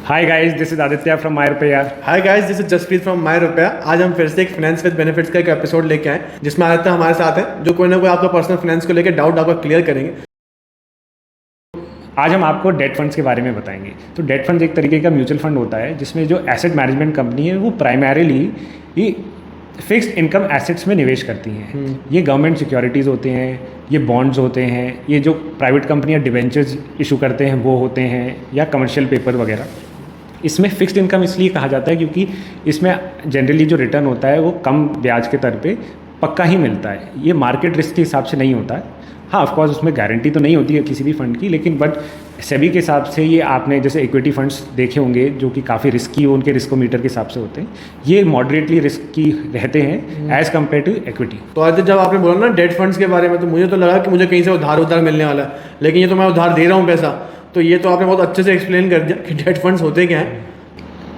Hi guys, this is Aditya from my Rupaya. Hi guys, this is Jaspreet from my Rupaya. आज हम फिर से एक फाइनेंस विद बेनिफिट्स का एक एपिसोड लेके आए जिसमें आदित्य हमारे साथ है जो कोई ना कोई आपका पर्सनल फाइनेंस को लेकर डाउट आपका क्लियर करेंगे। आज हम आपको डेट फंड्स के बारे में बताएंगे। तो डेट फंड्स एक तरीके का म्यूचुअल फंड होता है जिसमें जो एसेट मैनेजमेंट कंपनी है वो प्राइमरीली ये फिक्स्ड इनकम एसेट्स में निवेश करती हैं। ये गवर्नमेंट सिक्योरिटीज़ होते हैं, ये बॉन्ड्स होते हैं, ये जो प्राइवेट कंपनियां डिवेंचर्स इशू करते हैं वो होते हैं, या कमर्शियल पेपर वगैरह। इसमें फिक्स्ड इनकम इसलिए कहा जाता है क्योंकि इसमें जनरली जो रिटर्न होता है वो कम ब्याज के दर पे पक्का ही मिलता है। ये मार्केट रिस्क के हिसाब से नहीं होता है। हाँ, ऑफकोर्स उसमें गारंटी तो नहीं होती है किसी भी फंड की, लेकिन बट सेबी के हिसाब से ये आपने जैसे इक्विटी फंड्स देखे होंगे जो कि काफ़ी रिस्की हो, उनके रिस्कोमीटर के हिसाब से होते हैं। ये मॉडरेटली रिस्की रहते हैं एज़ कम्पेयर टू इक्विटी। तो आज जब आपने बोला ना डेट फंड्स के बारे में, तो मुझे तो लगा कि मुझे कहीं से उधार मिलने वाला है, लेकिन ये तो मैं उधार दे रहा हूँ पैसा। तो ये तो आपने बहुत अच्छे से एक्सप्लेन कर दिया कि डेट फंड्स होते क्या हैं।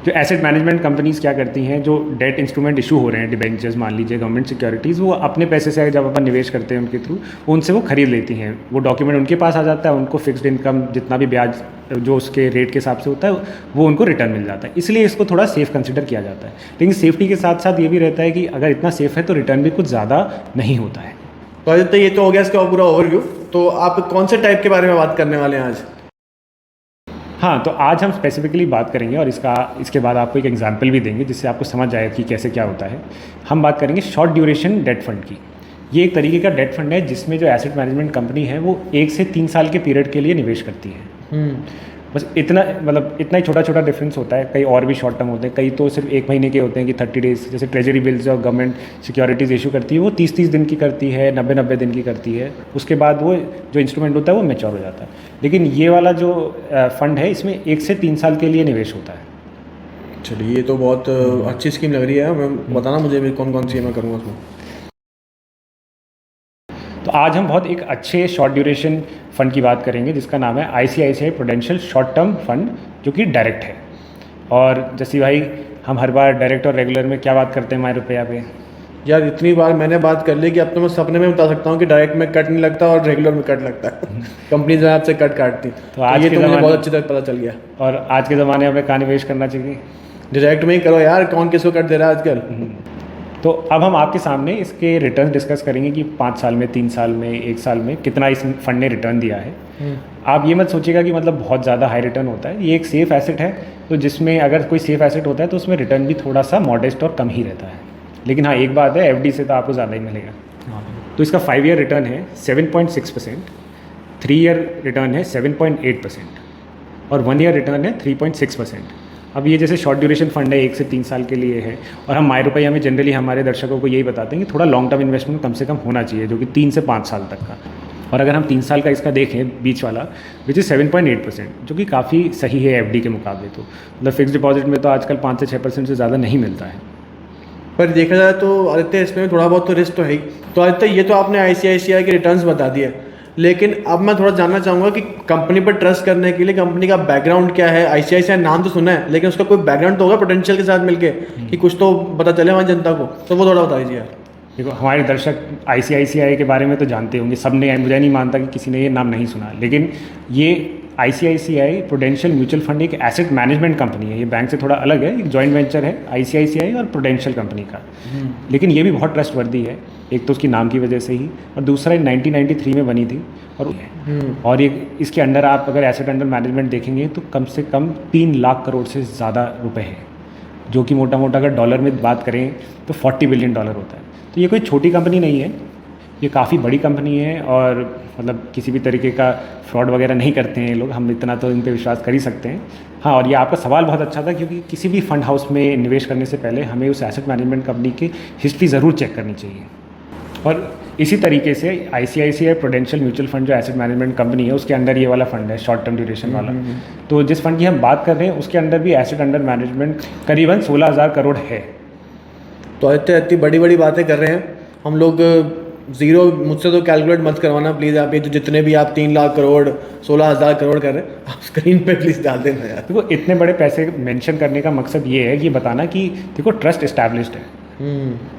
जो एसेट मैनेजमेंट कंपनीज क्या करती हैं, जो डेट इंस्ट्रूमेंट इशू हो रहे हैं, डिबेंचर्स मान लीजिए, गवर्नमेंट सिक्योरिटीज़, वो अपने पैसे से जब अपन निवेश करते हैं उनके थ्रू, उनसे वो खरीद लेती हैं। वो डॉक्यूमेंट उनके पास आ जाता है, उनको फिक्स्ड इनकम जितना भी ब्याज जो उसके रेट के हिसाब से होता है वो उनको रिटर्न मिल जाता है। इसलिए इसको थोड़ा सेफ कंसिडर किया जाता है। लेकिन सेफ्टी के साथ साथ ये भी रहता है कि अगर इतना सेफ है तो रिटर्न भी कुछ ज़्यादा नहीं होता है। तो आदित्य, ये तो हो गया इसका पूरा ओवरव्यू। तो आप कौन से टाइप के बारे में बात करने वाले हैं आज? हाँ, तो आज हम स्पेसिफिकली बात करेंगे और इसके बाद आपको एक एग्जांपल भी देंगे जिससे आपको समझ आए कि कैसे क्या होता है। हम बात करेंगे शॉर्ट ड्यूरेशन डेट फंड की। ये एक तरीके का डेट फंड है जिसमें जो एसेट मैनेजमेंट कंपनी है वो 1 से 3 साल के पीरियड के लिए निवेश करती है। बस इतना ही छोटा छोटा डिफरेंस होता है। कई और भी शॉर्ट टर्म होते हैं, कई तो सिर्फ 1 महीने के होते हैं कि 30 डेज। जैसे ट्रेजरी बिल्स और गवर्नमेंट सिक्योरिटीज़ इशू करती है वो 30 दिन की करती है, 90 दिन की करती है। उसके बाद वो जो इंस्ट्रूमेंट होता है वो मैच्योर हो जाता है। लेकिन ये वाला जो फंड है इसमें 1 से 3 साल के लिए निवेश होता है। चलिए, ये तो बहुत अच्छी स्कीम लग रही है। मैं बताना मुझे भी कौन कौन सी मैं करूँगा उसमें। तो आज हम बहुत एक अच्छे शॉर्ट ड्यूरेशन फ़ंड की बात करेंगे जिसका नाम है ICICI prudential short term fund, जो कि डायरेक्ट है। और जैसे भाई, हम हर बार डायरेक्ट और रेगुलर में क्या बात करते हैं माय रुपया पे? यार, इतनी बार मैंने बात कर ली कि अब तो मैं सपने में बता सकता हूँ कि डायरेक्ट में कट नहीं लगता और रेगुलर में कट लगता है। कंपनी जो है आपसे कट काटती। तो आज ये तो मुझे बहुत अच्छी तरह पता चल गया। और आज के ज़माने में कहाँ निवेश करना चाहिए? डायरेक्ट में ही करो यार, कौन किसको कट दे रहा है आजकल। तो अब हम आपके सामने इसके रिटर्न डिस्कस करेंगे कि 5 साल में, 3 साल में, 1 साल में कितना इस फंड ने रिटर्न दिया है। आप ये मत सोचिएगा कि मतलब बहुत ज़्यादा हाई रिटर्न होता है। ये एक सेफ एसेट है, तो जिसमें अगर कोई सेफ एसेट होता है तो उसमें रिटर्न भी थोड़ा सा मॉडेस्ट और कम ही रहता है। लेकिन हाँ, एक बात है, FD से तो आपको ज़्यादा ही मिलेगा। तो इसका 5 ईयर रिटर्न है 7.6%, 3 ईयर रिटर्न है 7.8% और 1 ईयर रिटर्न है 3.6%। अब ये जैसे शॉर्ट ड्यूरेशन फंड है, 1 से 3 साल के लिए है, और हम माय रुपया में जनरली हमारे दर्शकों को यही बताते हैं कि थोड़ा लॉन्ग टर्म इन्वेस्टमेंट कम से कम होना चाहिए, जो कि 3 से 5 साल तक का। और अगर हम 3 साल का इसका देखें बीच वाला, विच इज़ 7.8%, जो कि काफ़ी सही है FD के मुकाबले। तो मतलब फिक्स डिपॉजिट में तो आजकल 5 से 6% से ज़्यादा नहीं मिलता है। पर देखा जाए तो आदित्य, इसमें थोड़ा बहुत तो रिस्क तो है ही। तो आदित्य, ये तो आपने ICICI के रिटर्न्स बता दिए, लेकिन अब मैं थोड़ा जानना चाहूँगा कि कंपनी पर ट्रस्ट करने के लिए कंपनी का बैकग्राउंड क्या है। ICICI नाम तो सुना है, लेकिन उसका कोई बैकग्राउंड तो होगा पोटेंशियल के साथ मिलके, कि कुछ तो पता चले हमारी जनता को। तो वो थोड़ा बता दीजिए यार। देखो, हमारे दर्शक ICICI के बारे में तो जानते होंगे सब ने। मुझे नहीं मानता कि किसी ने ये नाम नहीं सुना। लेकिन ये ICICI प्रूडेंशियल म्यूचुअल फंड एक एसेट मैनेजमेंट कंपनी है। ये बैंक से थोड़ा अलग है, एक जॉइंट वेंचर है ICICI और प्रूडेंशियल कंपनी का। लेकिन ये भी बहुत ट्रस्टवर्दी है, एक तो उसकी नाम की वजह से ही, और दूसरा 1993 में बनी थी। और ये इसके अंडर आप अगर एसेट अंडर मैनेजमेंट देखेंगे तो कम से कम 3 लाख करोड़ से ज़्यादा रुपए हैं, जो कि मोटा मोटा अगर डॉलर में बात करें तो $40 बिलियन होता है। तो ये कोई छोटी कंपनी नहीं है, ये काफ़ी बड़ी कंपनी है। और मतलब किसी भी तरीके का फ्रॉड वगैरह नहीं करते हैं ये लोग, हम इतना तो इन पर विश्वास कर ही सकते हैं। हाँ, और ये आपका सवाल बहुत अच्छा था, क्योंकि किसी भी फंड हाउस में निवेश करने से पहले हमें उस एसेट मैनेजमेंट कंपनी की हिस्ट्री ज़रूर चेक करनी चाहिए। और इसी तरीके से ICICI प्रूडेंशियल म्यूचुअल फंड जो एसेट मैनेजमेंट कंपनी है, उसके अंदर ये वाला फंड है, शॉर्ट टर्म ड्यूरेशन वाला। तो जिस फंड की हम बात कर रहे हैं उसके अंदर भी एसेट अंडर मैनेजमेंट करीबन 16,000 करोड़ है। तो इतनी बड़ी बड़ी बातें कर रहे हैं हम लोग। ज़ीरो मुझसे तो कैलकुलेट मत करवाना प्लीज़। आप ये जो जितने भी आप 3 लाख करोड़, 16,000 करोड़ कर रहे हैं, आप स्क्रीन पे प्लीज़ डाल देना यार। देखो, इतने बड़े पैसे मेंशन करने का मकसद ये है कि बताना कि देखो ट्रस्ट इस्टेब्लिश्ड है।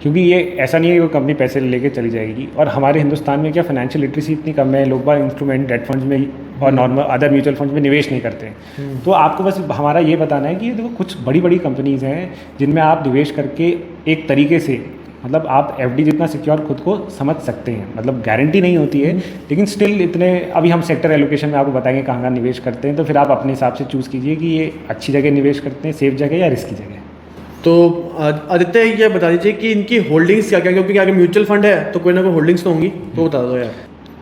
क्योंकि ये ऐसा नहीं है कि वो कंपनी पैसे लेके चली जाएगी। और हमारे हिंदुस्तान में क्या फाइनेंशियल लिटरेसी इतनी कम है, लोग बाग इंस्ट्रूमेंट डेट फंड्स में और नॉर्मल अदर म्यूचुअल फंड में निवेश नहीं करते हैं। तो आपको बस हमारा ये बताना है कि देखो कुछ बड़ी बड़ी कंपनीज़ हैं जिनमें आप निवेश करके एक तरीके से मतलब आप एफडी जितना सिक्योर खुद को समझ सकते हैं, मतलब गारंटी नहीं होती है लेकिन स्टिल इतने, अभी हम सेक्टर एलोकेशन में आपको बताएंगे कहाँ निवेश करते हैं, तो फिर आप अपने हिसाब से चूज़ कीजिए कि ये अच्छी जगह निवेश करते हैं, सेफ जगह या रिस्की जगह। तो आदित्य ये बता दीजिए कि इनकी होल्डिंग्स क्या क्या, क्योंकि अगर म्यूचुअल फंड है तो कोई ना कोई होल्डिंग्स तो होंगी, तो बता दो यार।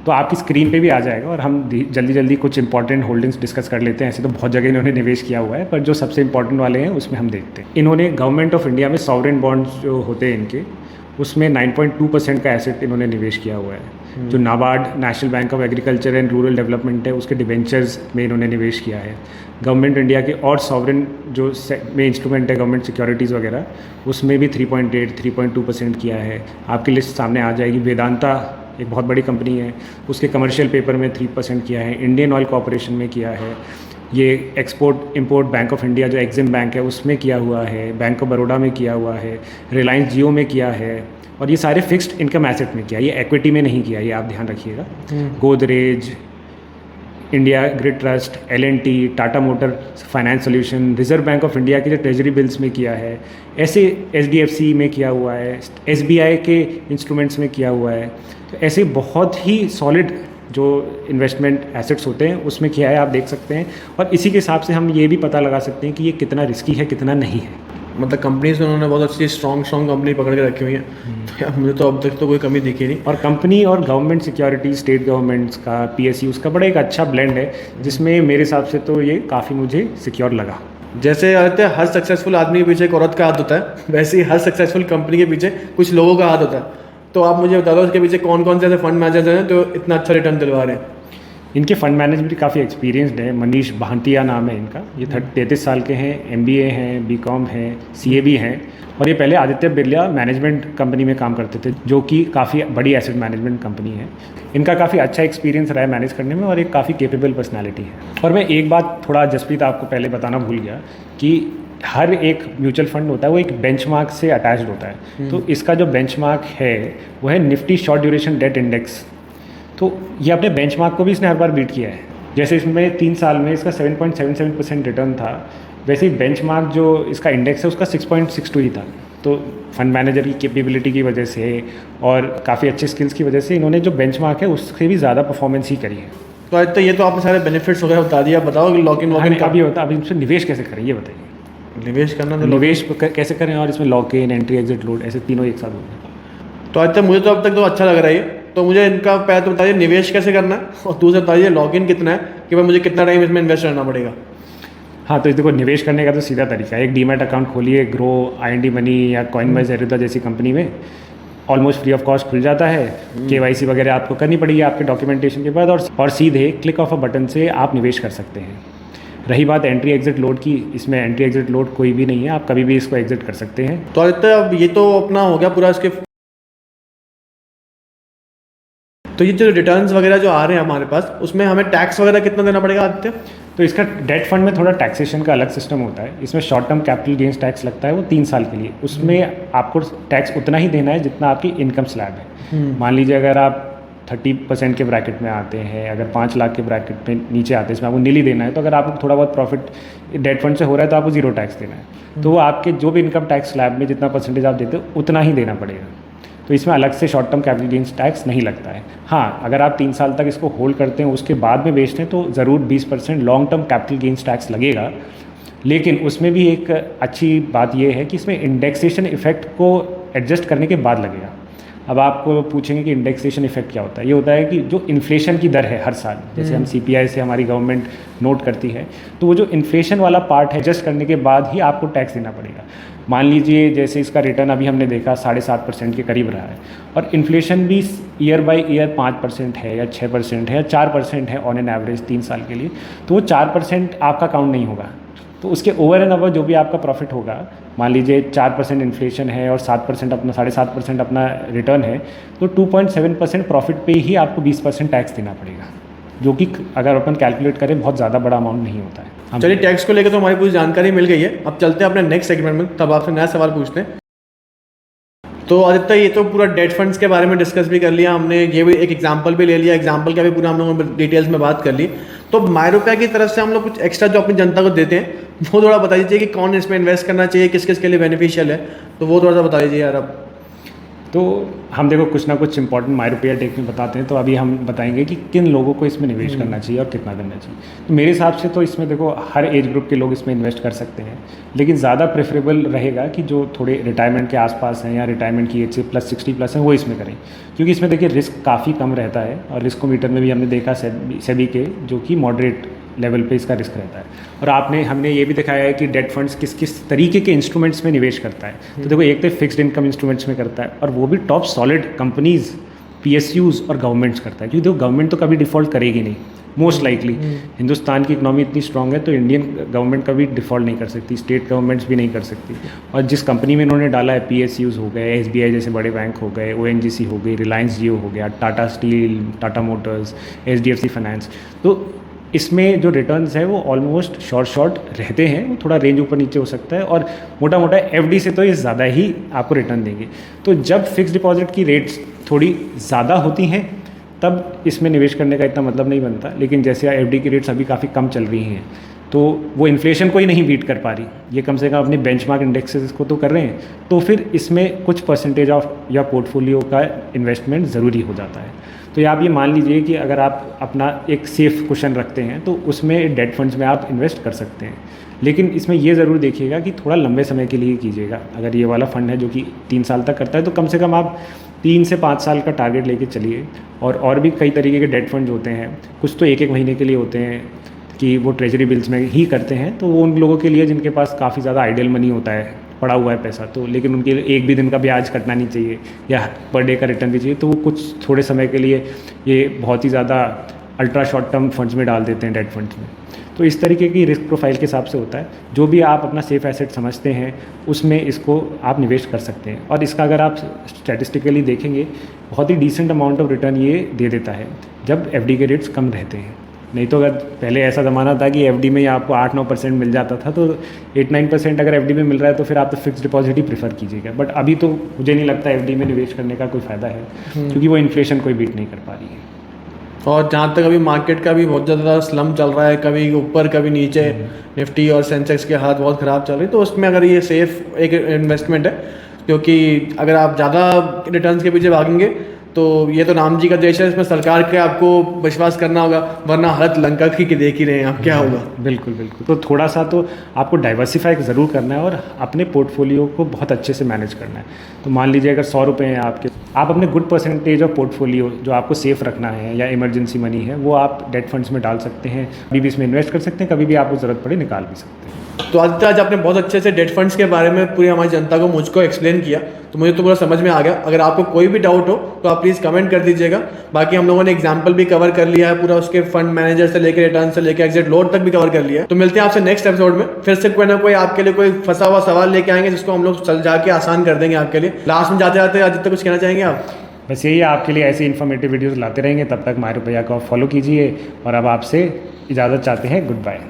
तो आपकी स्क्रीन पे भी आ जाएगा और हम जल्दी जल्दी कुछ इंपॉर्टेंट होल्डिंग्स डिस्कस कर लेते हैं। ऐसे तो बहुत जगह इन्होंने निवेश किया हुआ है, पर जो सबसे इंपॉर्टेंट वाले हैं उसमें हम देखते हैं। इन्होंने गवर्नमेंट ऑफ इंडिया में सॉवरेन बॉन्ड्स जो होते हैं इनके, उसमें 9.2% का एसेट इन्होंने निवेश किया हुआ है। जो NABARD national bank of agriculture and rural development है उसके डिबेंचर्स में इन्होंने निवेश किया है। गवर्नमेंट इंडिया के और सॉवरेन जो में इंस्ट्रूमेंट है गवर्नमेंट सिक्योरिटीज़ वगैरह, उसमें भी 3.2% किया है। आपकी लिस्ट सामने आ जाएगी। वेदांता एक बहुत बड़ी कंपनी है, उसके कमर्शियल पेपर में 3% किया है। इंडियन ऑयल कॉरपोरेशन में किया है। ये export import bank of India जो एग्जिम बैंक है उसमें किया हुआ है। बैंक ऑफ बड़ौदा में किया हुआ है। रिलायंस जियो में किया है। और ये सारे फिक्स्ड इनकम एसेट में किया, ये इक्विटी में नहीं किया, ये आप ध्यान रखिएगा। Godrej, India grid trust, L&T, Tata motor finance solution, reserve bank of India के जो ट्रेजरी बिल्स में किया है, ऐसे HDFC में किया हुआ है, SBI के इंस्ट्रूमेंट्स में किया हुआ है। तो ऐसे बहुत ही सॉलिड जो इन्वेस्टमेंट एसेट्स होते हैं उसमें किया है, आप देख सकते हैं। और इसी के हिसाब से हम ये भी पता लगा सकते हैं कि ये कितना रिस्की है कितना नहीं है। मतलब कंपनीज में उन्होंने बहुत अच्छी स्ट्रॉन्ग कंपनी पकड़ के रखी हुई है, तो यार मुझे तो अब तक तो कोई कमी दिखी नहीं। और कंपनी और गवर्नमेंट सिक्योरिटी, स्टेट गवर्नमेंट्स का, PSUs का बड़ा एक अच्छा ब्लेंड है, जिसमें मेरे हिसाब से तो ये काफ़ी मुझे सिक्योर लगा। जैसे हर सक्सेसफुल आदमी के पीछे एक औरत का हाथ होता है, वैसे ही हर सक्सेसफुल कंपनी के पीछे कुछ लोगों का हाथ होता है। तो आप मुझे बता दो उसके पीछे कौन कौन से ऐसे फंड मैनेजर्स हैं जो इतना अच्छा रिटर्न दिलवा रहे हैं। इनके फंड मैनेजर भी काफ़ी एक्सपीरियंसड है। मनीष भांटिया नाम है इनका। ये 33 साल के हैं, MBA हैं, BCom हैं, CA भी हैं। और ये पहले आदित्य बिरला मैनेजमेंट कंपनी में काम करते थे, जो कि काफ़ी बड़ी एसेट मैनेजमेंट कंपनी है। इनका काफ़ी अच्छा एक्सपीरियंस रहा है मैनेज करने में और एक काफ़ी केपेबल पर्सनैलिटी है। और मैं एक बात थोड़ा जसप्रीत आपको पहले बताना भूल गया कि हर एक म्यूचुअल फंड होता है वो एक बेंचमार्क से अटैच्ड होता है। तो इसका जो बेंचमार्क है वो है Nifty short duration debt index. तो ये अपने बेंचमार्क को भी इसने हर बार बीट किया है। जैसे इसमें 3 साल में इसका 7.77% रिटर्न था, वैसे ही बेंचमार्क जो इसका इंडेक्स है उसका 6.62 ही था। तो फंड मैनेजर की कैपेबिलिटी की वजह से और काफ़ी अच्छे स्किल्स की वजह से इन्होंने जो बेंचमार्क है उससे भी ज़्यादा परफॉर्मेंस ही करी है। तो आज तो ये तो आपने सारे बेनिफिट्स वगैरह बता दिया, बताओ कि लॉक इन अभी होता, अभी इसमें निवेश कैसे करें ये बताइए। निवेश करना तो निवेश कैसे करें और इसमें lock in, entry, exit, load, ऐसे तीनों एक साथ होते हैं। तो आज तक मुझे तो अब तक तो अच्छा लग रहा है। तो मुझे इनका पहले तो बताइए निवेश कैसे करना है, और दूसरा बताइए लॉग इन कितना है कि भाई मुझे कितना टाइम इसमें इन्वेस्ट करना पड़ेगा। हाँ, तो देखो निवेश करने का तो सीधा तरीका है, एक डीमैट अकाउंट खोलिए। ग्रो, IND मनी या कॉइनबाय ज़ेरोधा जैसी कंपनी में ऑलमोस्ट फ्री ऑफ कॉस्ट खुल जाता है। KYC वगैरह आपको करनी पड़ेगी आपके डॉक्यूमेंटेशन के बाद, और सीधे क्लिक ऑफ अ बटन से आप निवेश कर सकते हैं। रही बात एंट्री एग्जिट लोड की, इसमें एंट्री एग्जिट लोड कोई भी नहीं है, आप कभी भी इसको एग्जिट कर सकते हैं। तो आदित्य अब ये तो अपना हो गया पूरा इसके, तो ये जो रिटर्न्स वगैरह जो आ रहे हैं हमारे पास उसमें हमें टैक्स वगैरह कितना देना पड़ेगा आदित्य? तो इसका डेट फंड में थोड़ा टैक्सेशन का अलग सिस्टम होता है। इसमें short term capital gains tax लगता है, वो 3 साल के लिए। उसमें आपको टैक्स उतना ही देना है जितना आपकी इनकम स्लैब है। मान लीजिए अगर आप 30% के ब्रैकेट में आते हैं, अगर 5 लाख के ब्रैकेट में नीचे आते हैं, इसमें आपको नीली देना है। तो अगर आपको थोड़ा बहुत प्रॉफिट डेट फंड से हो रहा है तो आपको 0 टैक्स देना है। तो वो आपके जो भी इनकम टैक्स स्लैब में जितना परसेंटेज आप देते हो उतना ही देना पड़ेगा। तो इसमें अलग से short term capital gains tax नहीं लगता है। हाँ, अगर आप 3 साल तक इसको होल्ड करते हैं उसके बाद में बेचते हैं तो ज़रूर 20% long term capital gains tax लगेगा। लेकिन उसमें भी एक अच्छी बात यह है कि इसमें इंडेक्सेशन इफेक्ट को एडजस्ट करने के बाद लगेगा। अब आपको पूछेंगे कि इंडेक्सेशन इफेक्ट क्या होता है। ये होता है कि जो इन्फ्लेशन की दर है हर साल, जैसे हम CPI से हमारी गवर्नमेंट नोट करती है, तो वो जो इन्फ्लेशन वाला पार्ट है एडजस्ट करने के बाद ही आपको टैक्स देना पड़ेगा। मान लीजिए जैसे इसका रिटर्न अभी हमने देखा 7.5% के करीब रहा है, और इन्फ्लेशन भी ईयर बाय ईयर 5% है या 6% है या 4% है ऑन एन एवरेज 3 साल के लिए, तो वो 4% आपका काउंट नहीं होगा। तो उसके ओवर एंड अवर जो भी आपका प्रॉफिट होगा, मान लीजिए 4% इन्फ्लेशन है और 7% अपना 7.5% अपना रिटर्न है, तो 2.7% प्रॉफिट पे ही आपको 20% टैक्स देना पड़ेगा, जो कि अगर अपन कैलकुलेट करें बहुत ज़्यादा बड़ा अमाउंट नहीं होता है। चलिए, टैक्स को लेकर तो हमारी पूरी जानकारी मिल गई है। अब चलते हैं अपने नेक्स्ट सेगमेंट में, तब आपसे नया सवाल पूछते हैं। तो आदित्य, ये तो पूरा डेट फंड्स के बारे में डिस्कस भी कर लिया हमने, ये भी एक एग्जांपल भी ले लिया, एग्जांपल का भी पूरा हम लोगों ने डिटेल्स में बात कर ली। तो मायरुपया की तरफ से हम लोग कुछ एक्स्ट्रा जो अपनी जनता को देते हैं वो थोड़ा बता दीजिए कि कौन इसमें इन्वेस्ट करना चाहिए, किस किस के लिए बेनिफिशियल है, तो वो थोड़ा सा बता दीजिए यार आप। तो हम देखो कुछ ना कुछ इंपॉर्टेंट मायरुपया टेक में बताते हैं, तो अभी हम बताएंगे कि किन लोगों को इसमें निवेश करना चाहिए और कितना करना चाहिए। तो मेरे हिसाब से तो इसमें देखो हर एज ग्रुप के लोग इसमें इन्वेस्ट कर सकते हैं, लेकिन ज़्यादा प्रेफरेबल रहेगा कि जो थोड़े रिटायरमेंट के आसपास हैं या रिटायरमेंट की एज से +60+ हैं वो इसमें करें, क्योंकि इसमें देखिए रिस्क काफ़ी कम रहता है और रिस्कोमीटर में भी हमने देखा सेबी के जो कि मॉडरेट लेवल पे इसका रिस्क रहता है। और हमने ये भी दिखाया है कि डेट फंड्स किस किस तरीके के इंस्ट्रूमेंट्स में निवेश करता है। तो देखो एक तो फिक्स्ड इनकम इंस्ट्रूमेंट्स में करता है और वो भी टॉप सॉलिड कंपनीज, PSUs और गवर्नमेंट्स करता है, क्योंकि देखो गवर्नमेंट तो कभी डिफ़ॉल्ट करेगी नहीं मोस्ट लाइकली। हिंदुस्तान की इकनॉमी इतनी स्ट्रांग है तो इंडियन गवर्नमेंट कभी डिफ़ॉल्ट नहीं कर सकती, स्टेट गवर्नमेंट्स भी नहीं कर सकती। और जिस कंपनी में इन्होंने डाला है, PSUs हो गए, SBI जैसे बड़े बैंक हो गए, ONGC हो गई, रिलायंस जियो हो गया, Tata steel, Tata Motors, HDFC finance, तो इसमें जो रिटर्न्स है वो ऑलमोस्ट शॉर्ट रहते हैं, वो थोड़ा रेंज ऊपर नीचे हो सकता है, और मोटा मोटा FD से तो ये ज़्यादा ही आपको रिटर्न देंगे। तो जब फिक्स डिपॉजिट की रेट्स थोड़ी ज़्यादा होती हैं तब इसमें निवेश करने का इतना मतलब नहीं बनता, लेकिन जैसे FD की रेट्स अभी काफ़ी कम चल रही हैं तो वो इन्फ्लेशन को ही नहीं बीट कर पा रही, ये कम से कम अपने बेंचमार्क इंडेक्सेस को तो कर रहे हैं, तो फिर इसमें कुछ परसेंटेज ऑफ या पोर्टफोलियो का इन्वेस्टमेंट ज़रूरी हो जाता है। तो आप ये मान लीजिए कि अगर आप अपना एक सेफ कुशन रखते हैं तो उसमें डेट फंड्स में आप इन्वेस्ट कर सकते हैं, लेकिन इसमें ये ज़रूर देखिएगा कि थोड़ा लंबे समय के लिए कीजिएगा। अगर ये वाला फंड है जो कि 3 साल तक करता है तो कम से कम आप 3 से 5 साल का टारगेट लेके चलिए। और भी कई तरीके के डेट फंड्स होते हैं, कुछ तो 1-1 महीने के लिए होते हैं कि वो ट्रेजरी बिल्स में ही करते हैं, तो वो उन लोगों के लिए जिनके पास काफ़ी ज़्यादा आइडियल मनी होता है, पड़ा हुआ है पैसा, तो लेकिन उनके लिए एक भी दिन का ब्याज कटना नहीं चाहिए या पर डे का रिटर्न भी चाहिए, तो वो कुछ थोड़े समय के लिए ये बहुत ही ज़्यादा अल्ट्रा शॉर्ट टर्म फंड्स में डाल देते हैं, डेट फंड्स में। तो इस तरीके की रिस्क प्रोफाइल के हिसाब से होता है, जो भी आप अपना सेफ एसेट समझते हैं उसमें इसको आप निवेश कर सकते हैं। और इसका अगर आप स्टैटिस्टिकली देखेंगे बहुत ही डिसेंट अमाउंट ऑफ रिटर्न ये दे देता है जब FD के रेट्स कम रहते हैं। नहीं तो अगर पहले ऐसा ज़माना था कि FD में आपको 8-9% मिल जाता था, तो 8-9% अगर FD में मिल रहा है तो फिर आप तो फिक्स डिपॉजिट ही प्रेफर कीजिएगा। बट अभी तो मुझे नहीं लगता FD में निवेश करने का कोई फ़ायदा है, क्योंकि वो इन्फ्लेशन कोई बीट नहीं कर पा रही है। और जहाँ तक अभी मार्केट का भी बहुत ज़्यादा स्लम चल रहा है, कभी ऊपर कभी नीचे, निफ्टी और सेंसेक्स के हाथ बहुत ख़राब चल रही है, तो उसमें अगर ये सेफ एक इन्वेस्टमेंट है, क्योंकि अगर आप ज़्यादा रिटर्न्स के पीछे भागेंगे तो ये तो राम जी का देश है, इसमें सरकार के आपको विश्वास करना होगा, वरना हालत लंका की देख ही रहे हैं आप क्या होगा। बिल्कुल बिल्कुल। तो थोड़ा सा तो आपको डाइवर्सिफाई ज़रूर करना है और अपने पोर्टफोलियो को बहुत अच्छे से मैनेज करना है। तो मान लीजिए अगर 100 रुपये हैं आपके, आप अपने गुड परसेंटेज ऑफ पोर्टफोलियो जो आपको सेफ रखना है या इमरजेंसी मनी है वो आप डेट फंड्स में डाल सकते हैं, कभी भी इसमें इन्वेस्ट कर सकते हैं, कभी भी आपको ज़रूरत पड़े निकाल भी सकते हैं। तो आज आपने बहुत अच्छे से डेट फंड्स के बारे में पूरी हमारी जनता को मुझको एक्सप्लेन किया, तो मुझे तो पूरा समझ में आ गया। अगर आपको कोई भी डाउट हो तो आप प्लीज़ कमेंट कर दीजिएगा। बाकी हम लोगों ने एग्जांपल भी कवर कर लिया है पूरा, उसके फंड मैनेजर से लेकर रिटर्न से लेकर एग्जिट लोड तक भी कवर कर लिया है। तो मिलते हैं आपसे नेक्स्ट एपिसोड में, फिर से कोई ना कोई आपके लिए कोई फंसा हुआ सवाल लेके आएंगे जिसको हम लोग चल जाके आसान कर देंगे आपके लिए। लास्ट में जाते जाते आज तक कुछ कहना चाहेंगे आप? बस यही है, आपके लिए ऐसे इन्फॉर्मेटिव वीडियोज़ लाते रहेंगे। तब तक मायरुपया को फॉलो कीजिए और अब आपसे इजाज़त चाहते हैं। Good bye.